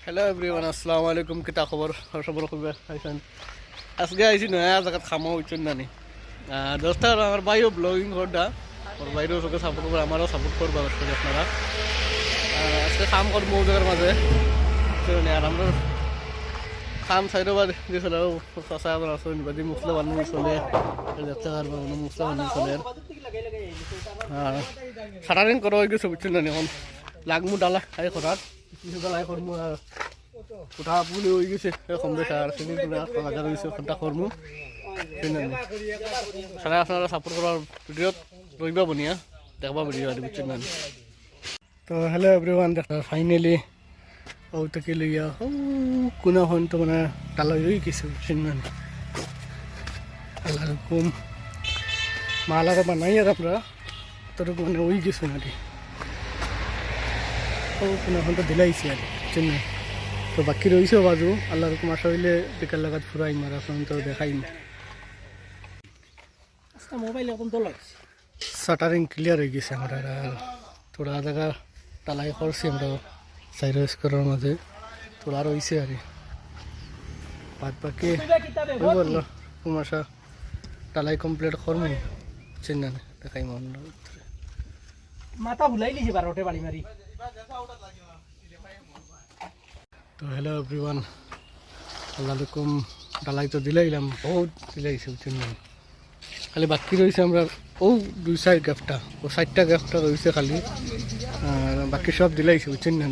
Hello everyone, আসসালামু আলাইকুম। কিতা খবর? সবর খুবই আইছেন। আজকে আইছি নয়া জায়গাত খামো হইছেন নানি দোস্ত আমার ভাইও ব্লগিং করডা ওর বাইরেও সবকে সাপোর্ট করবে, আমারও সাপোর্ট করবো অবশ্যই আপনারা। আজকে খাম করবো জায়গার মাঝে আর আমরা খাম সাইডও বা দিয়েছিল চাষা আসেন বাদি মুসলা বানু চলে দেখতে পারবো মুসলা বানু চলে সারাদিন করা হয়ে গেছে বুঝছেন নানি। এখন লাগমু ডালা খাই করার কিছু ডালাই করমু আর কোঠা পুলি হয়ে গেছে কম বেশি আর সেদিন হাজার হয়েছে ঘন্টা করমু সারা আপনারা সাপোর্ট করার ভিডিওত রইবা বনিয়া দেখবা ভিডিও আর বুঝছেন নানি। তো হ্যালো এভরিওয়ান, দেখা ফাইনালি ও থেকে লইয়া কোনা হন তো মানে ডালাই হয়ে গেছে বুঝছেন নানি। আল্লাহ রকম মালাটা বানাই আর আমরা তোর মানে ওই গেছো নাকি ও কোনো এখন তো দিলাইছি আর বুঝছেন না। তো বাকি রয়েছেও বাজু আল্লাহ রকম আশা হইলে বিকাল লাগাত ফুরাই মার এখন তো দেখাই না। মোবাইল এখন তো লাগছে শাটারিং ক্লিয়ার হয়ে গেছে আমার। আর থোড়া জায়গা তালাই করছি আমরা সাইরাইজ করার মাঝে থোড়া রয়েছে আর বাদ বাকি বললো কুমাশা তালাই কমপ্লিট করবো বুঝছেন না। দেখাই মন মাথা ভুলাই লিছি বারোটে বাড়ি মারি। তো হ্যালো এভরিওয়ান, আল্লাহ রকম ডালাই তো দিলাইলাম, বহুত দিলাইছে বুঝছেন না। খালি বাকি রয়েছে আমরা ও দুই সাইড গ্যাপটা ও সাইডটা গ্যাপটা রয়েছে খালি, আর বাকি সব দিলাইছে বুঝছেন না।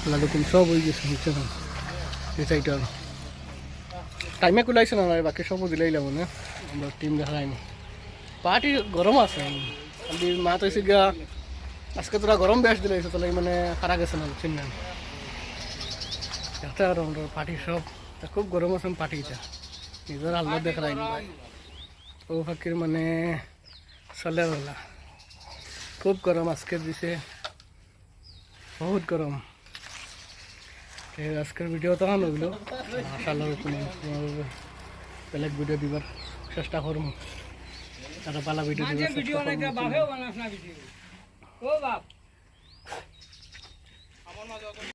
আল্লাহ রকম সব হয়ে গেছে বুঝছেন না। এই সাইডটা টাইমে কুলাইছে না বাকি সবও দিলাইলাম মানে আমরা টিম দেখাই না। পার্টি গরম আছে খালি মাত হয়েছে গিয়া আজকে তোরা গরম বেশ দিলাইছে তাহলে মানে খারা গেছে না বুঝছেন না। একটা আর আমরা পার্টি সব খুব গরম আছে পার্টিটা নিজের আল্লাহ দেখাই ভাই ও ফাঁকির মানে চলে বলা খুব গরম আজকে দিছে বহুত গরম। আজকের ভিডিও তখন হইলো আশাল্লাহ বেলেগ ভিডিও দিবার চেষ্টা করবো, একটা পালা ভিডিও দিবার চেষ্টা করবো।